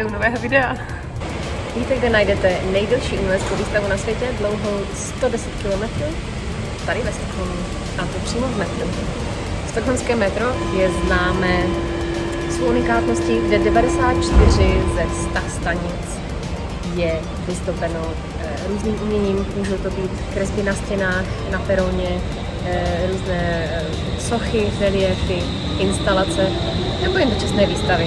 u nového videa. Víte, kde najdete nejdelší uměleckou výstavu na světě, dlouhou 110 km? Tady ve Stockholmu, a to přímo v metru. Stockholmské metro je známé svou unikátností, kde 94 ze 100 stanic je vystoupeno různým uměním. Můžou to být kresby na stěnách, na peroně, různé sochy, reliefy, instalace nebo jen dočasné výstavy.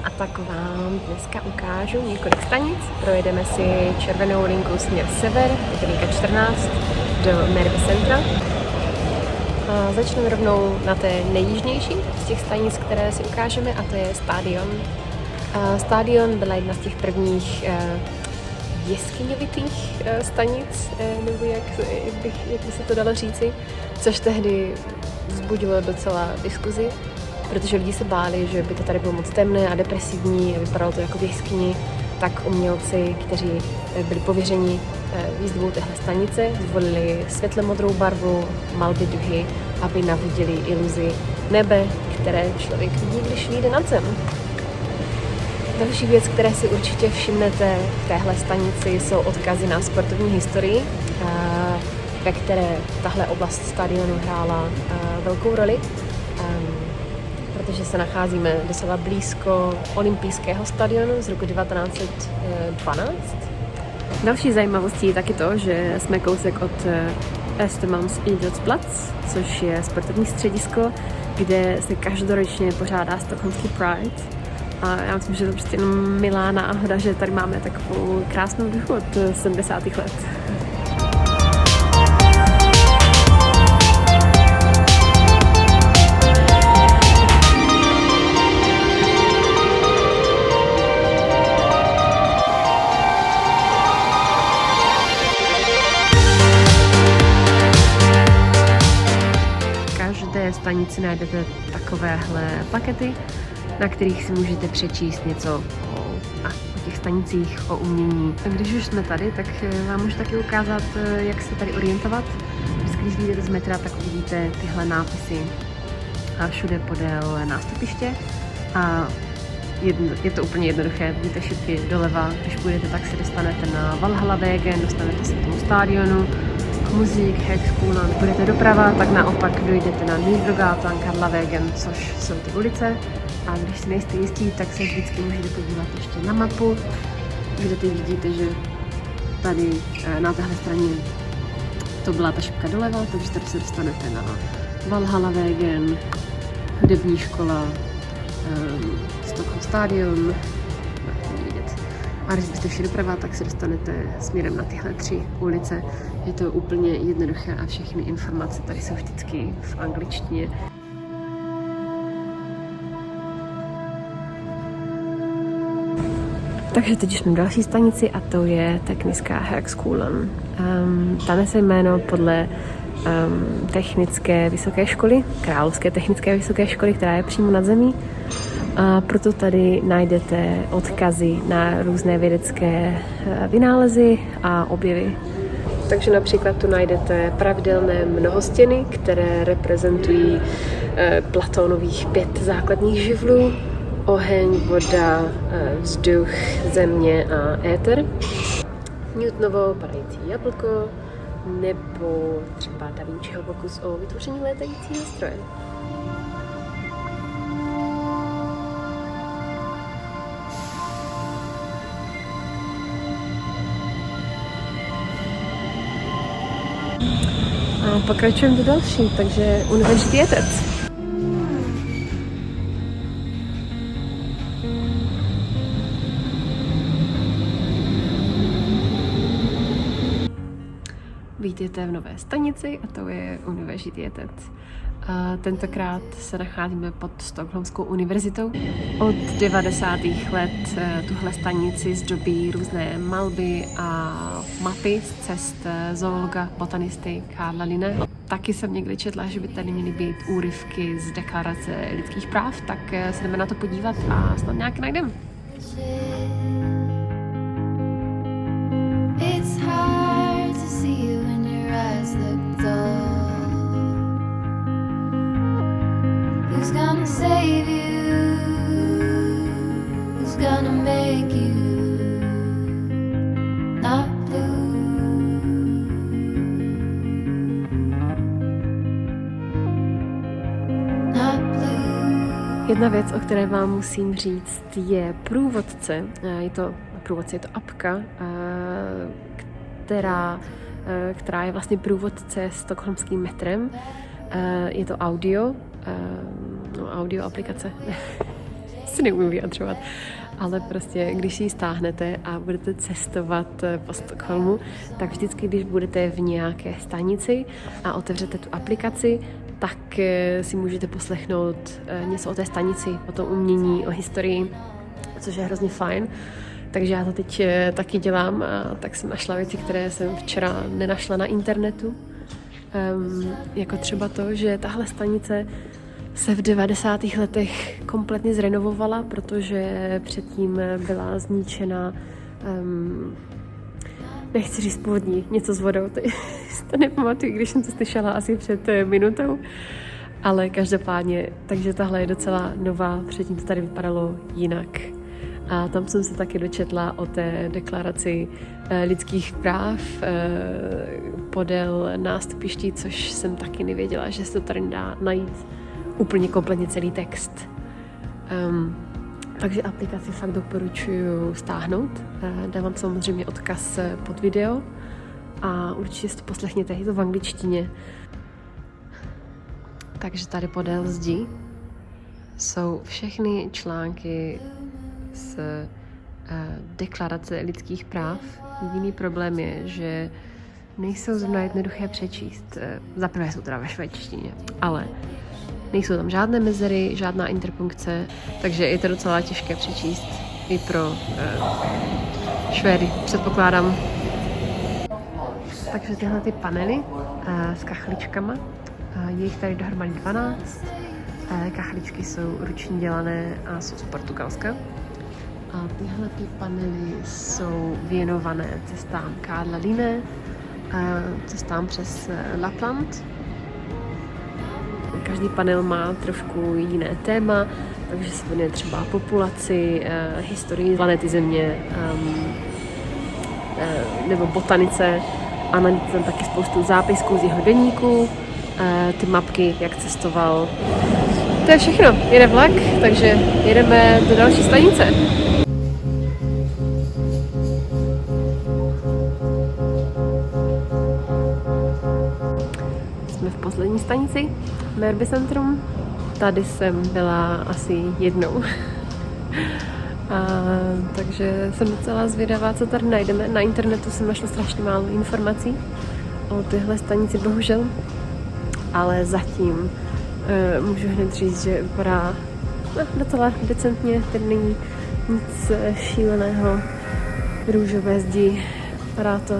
A tak vám dneska ukážu několik stanic. Projedeme si červenou linku směr sever, je to linka 14, do Merby centra. A začneme rovnou na té nejjižnější z těch stanic, které si ukážeme, a to je Stadion. Stadion byla jedna z těch prvních jeskyňovitých stanic, nebo jak by se to dalo říci, což tehdy vzbudilo docela diskuzi, protože lidi se báli, že by to tady bylo moc temné a depresivní, vypadalo to jako v jeskyni, tak umělci, kteří byli pověřeni výzdobou téhle stanice, zvolili světle-modrou barvu, malby duhy, aby navodili iluzi nebe, které člověk vidí, když vyjde nad zem. Další věc, které si určitě všimnete v téhle stanici, jsou odkazy na sportovní historii, ve které tahle oblast stadionu hrála velkou roli, protože se nacházíme docela blízko olympijského stadionu z roku 1912. Další zajímavostí je taky to, že jsme kousek od Östermalms Idrottsplatz, což je sportovní středisko, kde se každoročně pořádá stockholmský Pride. A já myslím, že to je prostě jenom milá náhoda, že tady máme takovou krásnou duchu od 70. let. V každé stanici najdete takovéhle plakety, na kterých si můžete přečíst něco o těch stanicích, o umění. A když už jsme tady, tak vám můžu taky ukázat, jak se tady orientovat. Když vyjdete z metra, tak uvidíte tyhle nápisy všude podél nástupiště. A je to úplně jednoduché, vidíte šipky doleva, když půjdete, tak se dostanete na Valhallavägen, dostanete se k tomu stadionu, Musik, Högskolan. Půjdete doprava, tak naopak dojdete na Nybro-gatan, Karlavägen, což jsou ty ulice. A když si nejste jistí, tak se vždycky můžete podívat ještě na mapu, kde teď vidíte, že tady na téhle straně to byla ta šipka doleva, takže tady se dostanete na Valhallavägen, hudební škola, Stockholm Stadion. A když byste šli doprava, tak se dostanete směrem na tyhle 3 ulice. Je to úplně jednoduché a všechny informace tady jsou vždycky v angličtině. Takže teď jsme v další stanici a to je Tekniska Högskolan. Ta nese jméno podle technické vysoké školy, Královské technické vysoké školy, která je přímo nad zemí. A proto tady najdete odkazy na různé vědecké vynálezy a objevy. Takže například tu najdete pravidelné mnohostěny, které reprezentují Platónových 5 základních živlů: oheň, voda, vzduch, země a éter. Newtonovo padající jablko nebo třeba Da Vinciho pokus o vytvoření létajícího stroje. A pokračujeme do další, takže Universitetet. Vítejte v nové stanici a to je Universitetet. Tentokrát se nacházíme pod Stockholmskou univerzitou. Od 90. let tuhle stanici zdobí různé malby a mapy z cest zoologa, botanisty Karla Linné. Taky jsem někdy četla, že by tady měly být úryvky z deklarace lidských práv, tak se jdeme na to podívat a snad nějaké najdeme. Who's gonna save you? Who's Who's gonna make you not blue? Not blue. Jedna věc, o které vám musím říct, je průvodce. Je to apka, která je vlastně průvodce stockholmským metrem. Je to audio aplikace. Si neumím vyjadřovat, ale prostě, když si ji stáhnete a budete cestovat po Stockholmu, tak vždycky, když budete v nějaké stanici a otevřete tu aplikaci, tak si můžete poslechnout něco o té stanici, o tom umění, o historii, což je hrozně fajn. Takže já to teď taky dělám a tak jsem našla věci, které jsem včera nenašla na internetu. Jako třeba to, že tahle stanice se v 90. letech kompletně zrenovovala, protože předtím byla zničena, nechci říct povodní, něco s vodou, to nepamatuji, když jsem to slyšela asi před minutou, ale každopádně, takže tahle je docela nová, předtím to tady vypadalo jinak. A tam jsem se taky dočetla o té deklaraci lidských práv podél nástupiští, což jsem taky nevěděla, že se to tady dá najít úplně kompletně celý text. Takže aplikaci fakt doporučuji stáhnout. Dám vám samozřejmě odkaz pod video a určitě si to poslechněte, je to v angličtině. Takže tady podél zdi jsou všechny články z deklarace lidských práv. Jediný problém je, že nejsou zrovna jednoduché přečíst. Zaprvé jsou teda ve švédštině, ale nejsou tam žádné mezery, žádná interpunkce, takže je to docela těžké přečíst i pro Švédy, předpokládám. Takže tyhle ty panely s kachličkama, je jich tady dohromady 12. Kachličky jsou ručně dělané a jsou z Portugalska. A tyhle ty panely jsou věnované cestám Karla Linné, cestám přes Lapland. Každý panel má trošku jiné téma, takže se věnuje třeba populaci, historii planety Země nebo botanice a na tam taky spoustu zápisků z jeho deníku, ty mapky, jak cestoval. To je všechno, jede vlak, takže jedeme do další stanice. Jsme v poslední stanici, Mörby centrum. Tady jsem byla asi jednou. Takže jsem docela zvědavá, co tady najdeme. Na internetu jsem našla strašně málo informací o téhle stanici, bohužel. Ale zatím můžu hned říct, že vypadá docela decentně, tady není nic šíleného, růžové zdi, vypadá to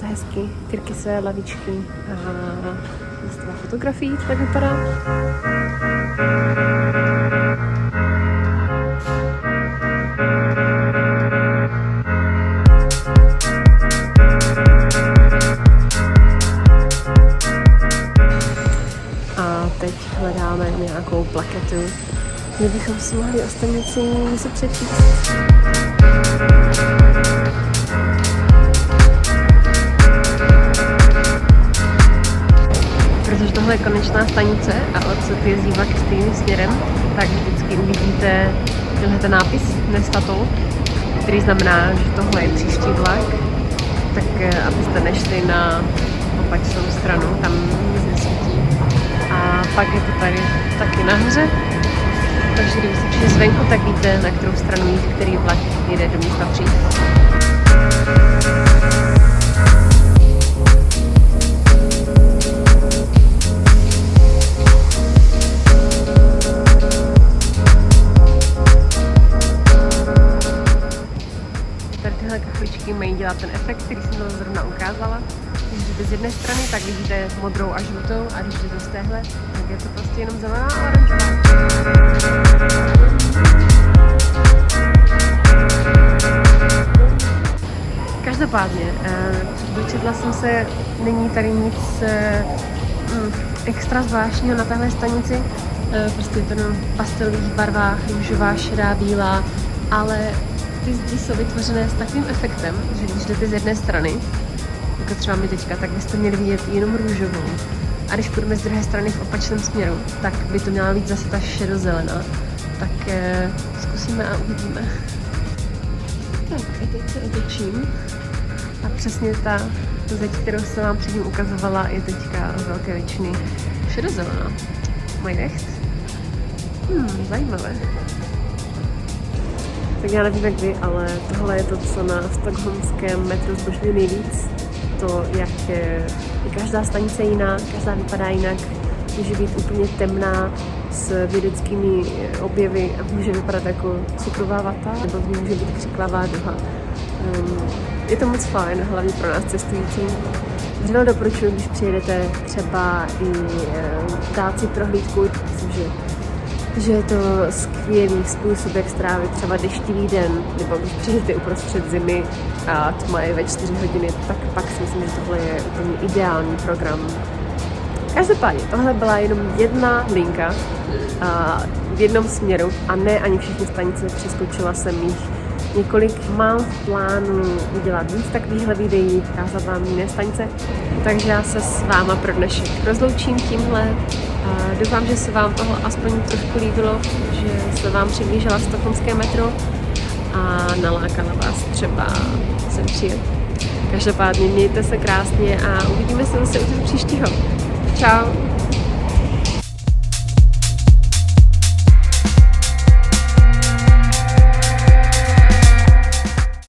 hezky, tyrkysové lavičky a místova fotografií, to tak vypadá. A teď hledáme nějakou plaketu, kde bychom si mohli o stanici něco přečíst. Protože tohle je konečná stanice a odsud jezdí vlak stejným směrem, tak vždycky uvidíte tenhle nápis Nestatol, který znamená, že tohle je příští vlak, tak abyste nešli na opačnou stranu, tam nic nesvítí. A pak je to tady taky nahoře, takže když se přišli zvenku, tak víte, na kterou stranu jít, který vlak jede do místa přijít. Tady tyhle kachličky mají dělat ten efekt, který jsem vám zrovna ukázala. Když jdete z jedné strany, tak vidíte modrou a žlutou, a když jdete z téhle, tak je to prostě jenom zelená a oranžová. Každopádně, dočetla jsem se, není tady nic extra zvláštního na téhle stanici. Prostě je to v pastelových barvách, růžová, šedá, bílá, ale ty zdi jsou vytvořené s takovým efektem, že když jdete z jedné strany, jako třeba my teďka, tak byste měli vidět jenom růžovou. A když půjdeme z druhé strany v opačném směru, tak by to měla být zase ta šedozelená. Tak zkusíme a uvidíme. Tak a teď se otočím. A přesně ta zeď, kterou jsem vám předtím ukazovala, je teďka z velké většiny šedozelená. Mají nechť? Zajímavé. Tak já nevím jak vy, ale tohle je to, co na stockholmském metru zbožňuje nejvíc. To, jak je každá stanice jiná, každá vypadá jinak. Může být úplně temná s vědeckými objevy a může vypadat jako cukrová vata, nebo v ní může být křiklavá duha. Je to moc fajn, hlavně pro nás cestující. Vřele doporučuji, když přijedete třeba i dát si prohlídku. Myslím, že je to skvělý způsob, jak strávit třeba deštivý den, nebo když přijdete uprostřed zimy a tma je ve 4 hodiny, tak pak si myslím, že tohle je úplně ideální program. Každopádně, tohle byla jenom jedna linka v jednom směru a ne ani všechny stanice, přeskočila jsem jich několik. Mám v plánu udělat víc takovýchhle videí, ukázat vám jiné stanice, takže já se s váma pro dnešek rozloučím tímhle. Doufám, že se vám toho aspoň trošku líbilo, že se vám přiblížila stockholmské metro a nalákala vás třeba sem přijet. Každopádně mějte se krásně a uvidíme se zase u toho příštího. Čau!